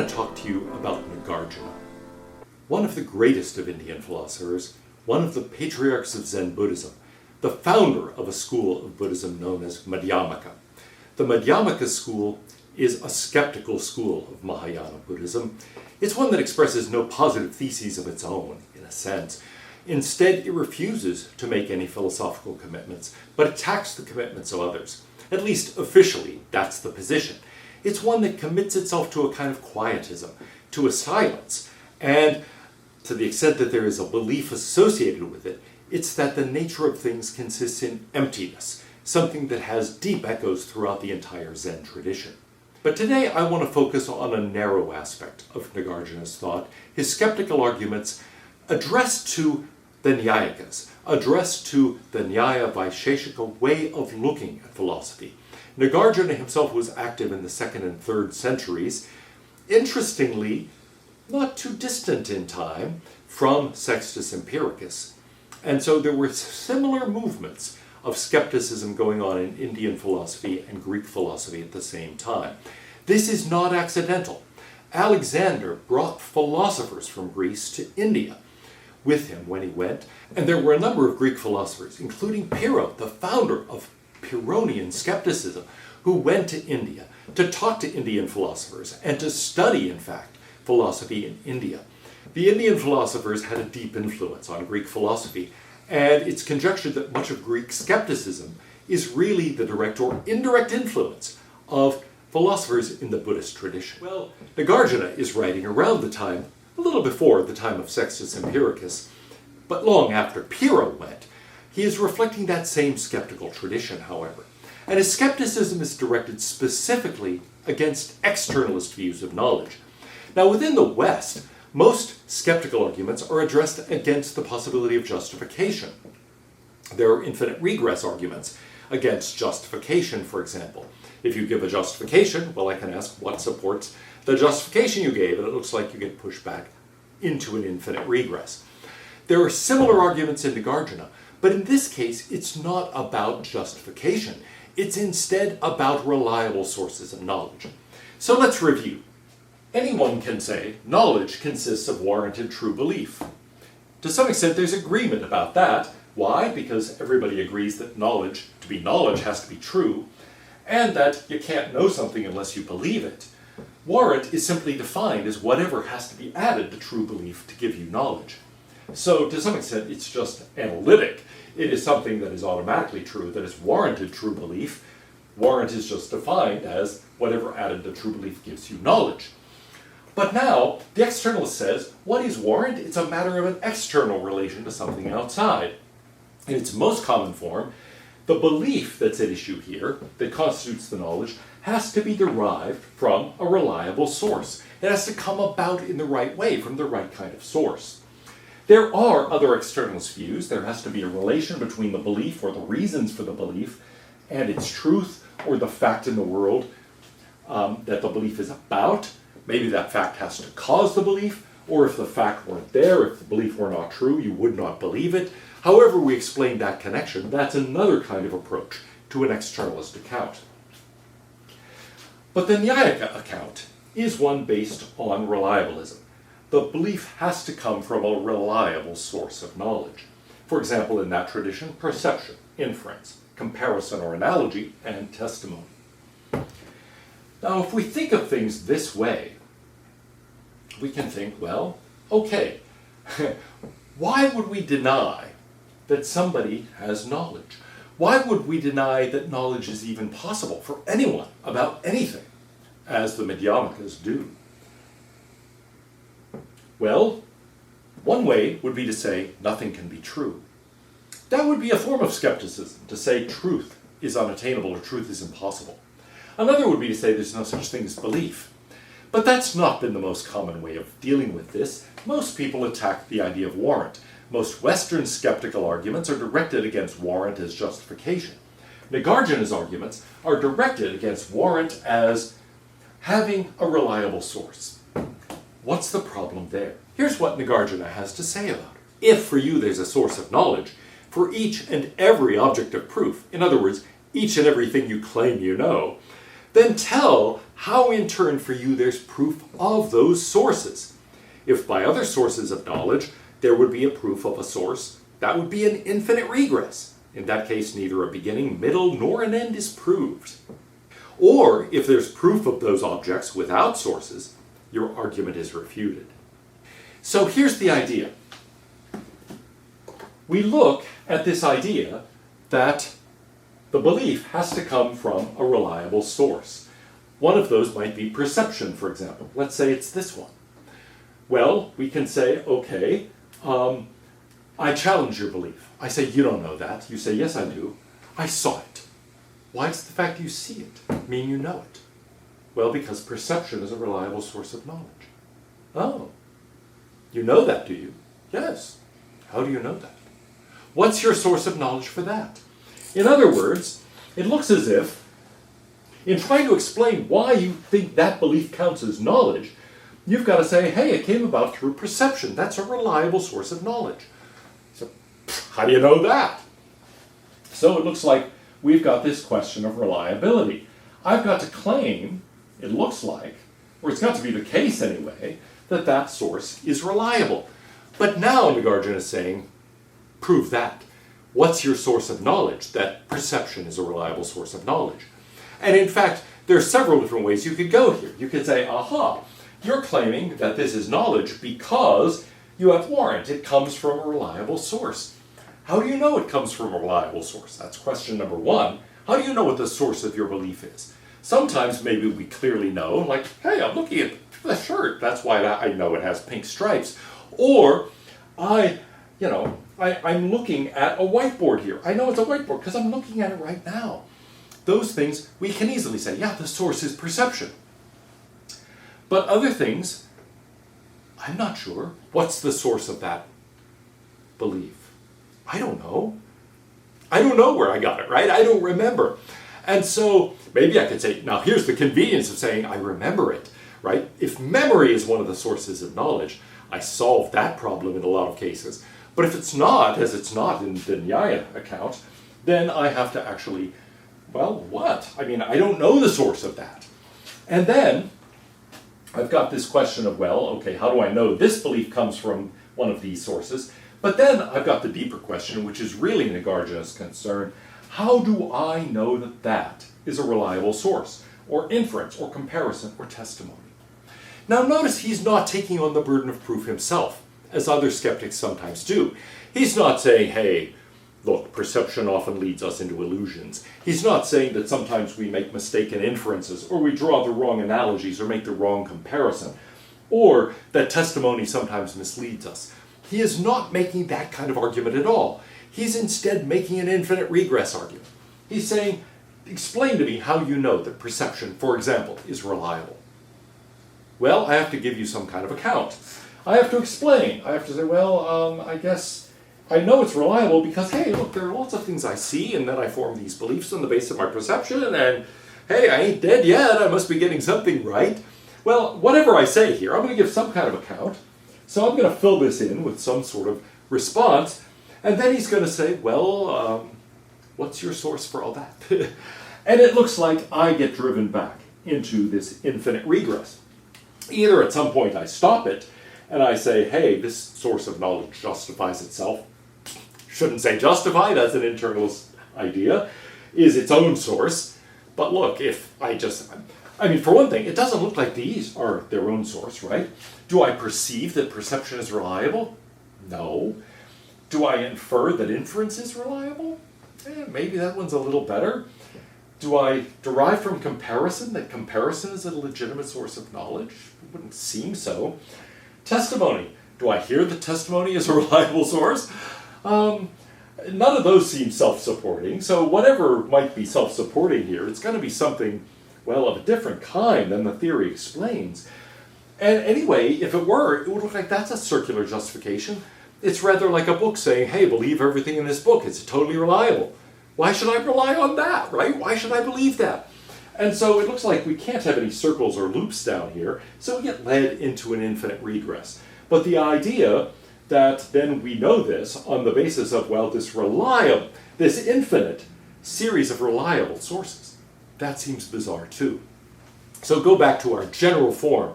to talk to you about Nagarjuna, one of the greatest of Indian philosophers, one of the patriarchs of Zen Buddhism, the founder of a school of Buddhism known as Madhyamaka. The Madhyamaka school is a skeptical school of Mahayana Buddhism. It's one that expresses no positive theses of its own, in a sense. Instead, it refuses to make any philosophical commitments, but attacks the commitments of others. At least officially, that's the position. It's one that commits itself to a kind of quietism, to a silence, and to the extent that there is a belief associated with it, it's that the nature of things consists in emptiness, something that has deep echoes throughout the entire Zen tradition. But today I want to focus on a narrow aspect of Nagarjuna's thought, his skeptical arguments addressed to the Nyayikas, addressed to the Nyaya Vaisheshika way of looking at philosophy. Nagarjuna himself was active in the 2nd and 3rd centuries, interestingly, not too distant in time from Sextus Empiricus. And so there were similar movements of skepticism going on in Indian philosophy and Greek philosophy at the same time. This is not accidental. Alexander brought philosophers from Greece to India with him when he went, and there were a number of Greek philosophers, including Pyrrho, the founder of Pyrrhonian skepticism, who went to India to talk to Indian philosophers and to study, in fact, philosophy in India. The Indian philosophers had a deep influence on Greek philosophy, and it's conjectured that much of Greek skepticism is really the direct or indirect influence of philosophers in the Buddhist tradition. Well, Nagarjuna is writing around the time, a little before the time of Sextus Empiricus, but long after Pyrrho went. He is reflecting that same skeptical tradition, however. And his skepticism is directed specifically against externalist views of knowledge. Now, within the West, most skeptical arguments are addressed against the possibility of justification. There are infinite regress arguments against justification, for example. If you give a justification, well, I can ask what supports the justification you gave, and it looks like you get pushed back into an infinite regress. There are similar arguments in Nagarjuna, but in this case, it's not about justification. It's instead about reliable sources of knowledge. So let's review. Anyone can say knowledge consists of warranted true belief. To some extent, there's agreement about that. Why? Because everybody agrees that knowledge, to be knowledge, has to be true, and that you can't know something unless you believe it. Warrant is simply defined as whatever has to be added to true belief to give you knowledge. So, to some extent, it's just analytic. It is something that is automatically true, that is warranted true belief. Warrant is just defined as whatever added to true belief gives you knowledge. But now, the externalist says, what is warrant? It's a matter of an external relation to something outside. In its most common form, the belief that's at issue here, that constitutes the knowledge, has to be derived from a reliable source. It has to come about in the right way, from the right kind of source. There are other externalist views. There has to be a relation between the belief or the reasons for the belief and its truth or the fact in the world that the belief is about. Maybe that fact has to cause the belief, or if the fact weren't there, if the belief were not true, you would not believe it. However we explain that connection, that's another kind of approach to an externalist account. But the Nyayika account is one based on reliabilism. The belief has to come from a reliable source of knowledge. For example, in that tradition, perception, inference, comparison or analogy, and testimony. Now, if we think of things this way, we can think, well, okay, why would we deny that somebody has knowledge? Why would we deny that knowledge is even possible for anyone about anything, as the Madhyamakas do? Well, one way would be to say nothing can be true. That would be a form of skepticism, to say truth is unattainable or truth is impossible. Another would be to say there's no such thing as belief. But that's not been the most common way of dealing with this. Most people attack the idea of warrant. Most Western skeptical arguments are directed against warrant as justification. Nagarjuna's arguments are directed against warrant as having a reliable source. What's the problem there? Here's what Nagarjuna has to say about it. If for you there's a source of knowledge, for each and every object of proof, in other words, each and everything you claim you know, then tell how in turn for you there's proof of those sources. If by other sources of knowledge there would be a proof of a source, that would be an infinite regress. In that case, neither a beginning, middle, nor an end is proved. Or, if there's proof of those objects without sources, your argument is refuted. So here's the idea. We look at this idea that the belief has to come from a reliable source. One of those might be perception, for example. Let's say it's this one. Well, we can say, okay, I challenge your belief. I say, you don't know that. You say, yes, I do. I saw it. Why does the fact you see it mean you know it? Well, because perception is a reliable source of knowledge. Oh, you know that, do you? Yes. How do you know that? What's your source of knowledge for that? In other words, it looks as if, in trying to explain why you think that belief counts as knowledge, you've got to say, hey, it came about through perception. That's a reliable source of knowledge. So, how do you know that? So it looks like we've got this question of reliability. I've got to claim, it looks like, or it's got to be the case anyway, that that source is reliable. But now Nagarjuna is saying, prove that. What's your source of knowledge? That perception is a reliable source of knowledge. And in fact, there are several different ways you could go here. You could say, aha, you're claiming that this is knowledge because you have warrant. It comes from a reliable source. How do you know it comes from a reliable source? That's question number one. How do you know what the source of your belief is? Sometimes maybe we clearly know, like, hey, I'm looking at the shirt. That's why I know it has pink stripes. Or I'm looking at a whiteboard here. I know it's a whiteboard because I'm looking at it right now. Those things, we can easily say, yeah, the source is perception. But other things, I'm not sure. What's the source of that belief? I don't know. I don't know where I got it, right? I don't remember. And so maybe I could say, now here's the convenience of saying I remember it, right? If memory is one of the sources of knowledge, I solved that problem in a lot of cases. But if it's not, as it's not in the Nyaya account, then I have to actually, well, what? I mean, I don't know the source of that. And then I've got this question of, well, okay, how do I know this belief comes from one of these sources? But then I've got the deeper question, which is really Nagarjuna's concern. How do I know that that is a reliable source, or inference, or comparison, or testimony? Now notice he's not taking on the burden of proof himself, as other skeptics sometimes do. He's not saying, hey, look, perception often leads us into illusions. He's not saying that sometimes we make mistaken inferences, or we draw the wrong analogies, or make the wrong comparison, or that testimony sometimes misleads us. He is not making that kind of argument at all. He's instead making an infinite regress argument. He's saying, explain to me how you know that perception, for example, is reliable. Well, I have to give you some kind of account. I have to explain. I have to say, well, I guess I know it's reliable because, hey, look, there are lots of things I see, and then I form these beliefs on the basis of my perception, and hey, I ain't dead yet, I must be getting something right. Well, whatever I say here, I'm going to give some kind of account. So I'm going to fill this in with some sort of response, and then he's going to say, well, what's your source for all that? And it looks like I get driven back into this infinite regress. Either at some point I stop it, and I say, hey, this source of knowledge justifies itself. Shouldn't say justify, that's an internalist idea, is its own source. But look, if I mean, for one thing, it doesn't look like these are their own source, right? Do I perceive that perception is reliable? No. Do I infer that inference is reliable? Maybe that one's a little better. Do I derive from comparison that comparison is a legitimate source of knowledge? It wouldn't seem so. Testimony. Do I hear that testimony is a reliable source? None of those seem self-supporting, so whatever might be self-supporting here, it's going to be something, well, of a different kind than the theory explains. And anyway, if it were, it would look like that's a circular justification. It's rather like a book saying, hey, believe everything in this book, it's totally reliable. Why should I rely on that, right? Why should I believe that? And so it looks like we can't have any circles or loops down here, so we get led into an infinite regress. But the idea that then we know this on the basis of, well, this infinite series of reliable sources. that seems bizarre too. So go back to our general form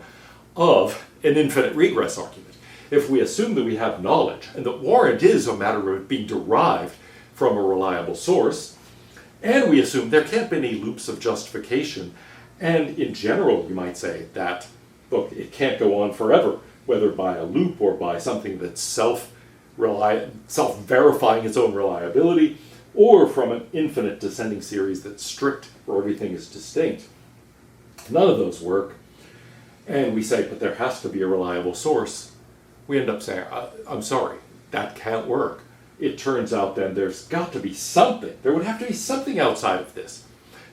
of an infinite regress argument. If we assume that we have knowledge and that warrant is a matter of being derived from a reliable source, and we assume there can't be any loops of justification, and in general you might say that, look, it can't go on forever, whether by a loop or by something that's self-verifying its own reliability, or from an infinite descending series that's strict, where everything is distinct. None of those work, and we say, but there has to be a reliable source. We end up saying, I'm sorry, that can't work. It turns out then there's got to be something. There would have to be something outside of this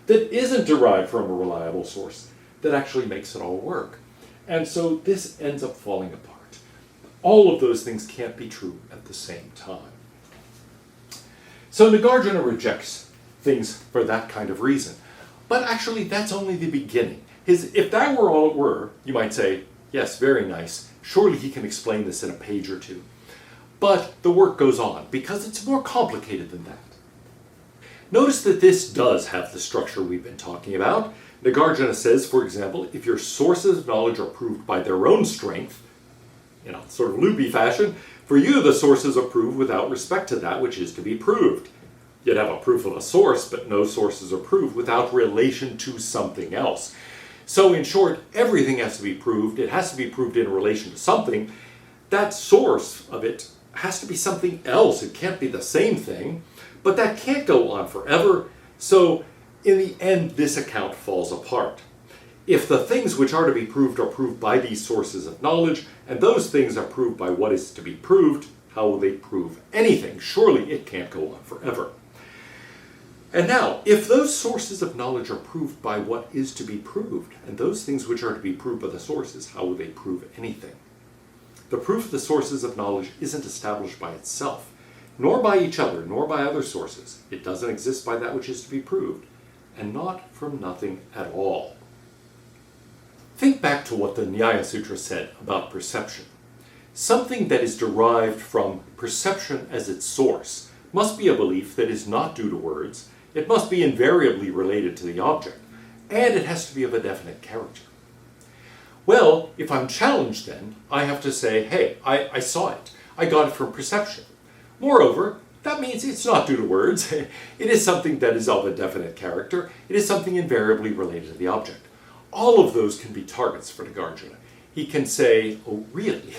that isn't derived from a reliable source that actually makes it all work. And so this ends up falling apart. All of those things can't be true at the same time. So Nagarjuna rejects things for that kind of reason. But actually, that's only the beginning. If that were all it were, you might say, yes, very nice. Surely he can explain this in a page or two. But the work goes on, because it's more complicated than that. Notice that this does have the structure we've been talking about. Nagarjuna says, for example, if your sources of knowledge are proved by their own strength, in a sort of loopy fashion, for you the sources are proved without respect to that which is to be proved. You'd have a proof of a source, but no sources are proved without relation to something else. So in short, everything has to be proved. It has to be proved in relation to something. That source of it has to be something else. It can't be the same thing, but that can't go on forever. So in the end, this account falls apart. If the things which are to be proved are proved by these sources of knowledge, and those things are proved by what is to be proved, how will they prove anything? Surely it can't go on forever. And now, if those sources of knowledge are proved by what is to be proved, and those things which are to be proved by the sources, how will they prove anything? The proof of the sources of knowledge isn't established by itself, nor by each other, nor by other sources. It doesn't exist by that which is to be proved, and not from nothing at all. Think back to what the Nyaya Sutra said about perception. Something that is derived from perception as its source must be a belief that is not due to words. It must be invariably related to the object, and it has to be of a definite character. Well, if I'm challenged then, I have to say, hey, I saw it. I got it from perception. Moreover, that means it's not due to words. It is something that is of a definite character. It is something invariably related to the object. All of those can be targets for Nagarjuna. He can say, oh, really?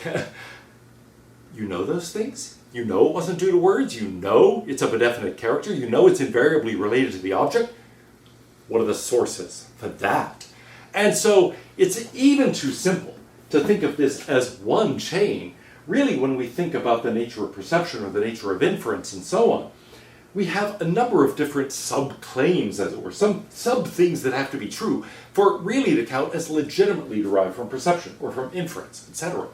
You know those things? You know it wasn't due to words? You know it's of a definite character? You know it's invariably related to the object? What are the sources for that? And so it's even too simple to think of this as one chain. Really, when we think about the nature of perception or the nature of inference and so on, we have a number of different sub-claims, as it were, some sub-things that have to be true for it really to count as legitimately derived from perception or from inference, etc.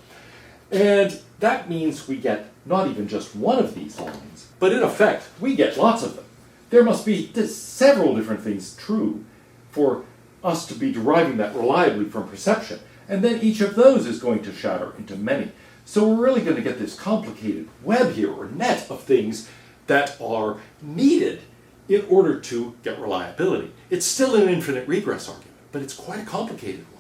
And that means we get not even just one of these lines, but in effect, we get lots of them. There must be several different things true for us to be deriving that reliably from perception, and then each of those is going to shatter into many. So we're really going to get this complicated web here, or net of things that are needed in order to get reliability. It's still an infinite regress argument, but it's quite a complicated one.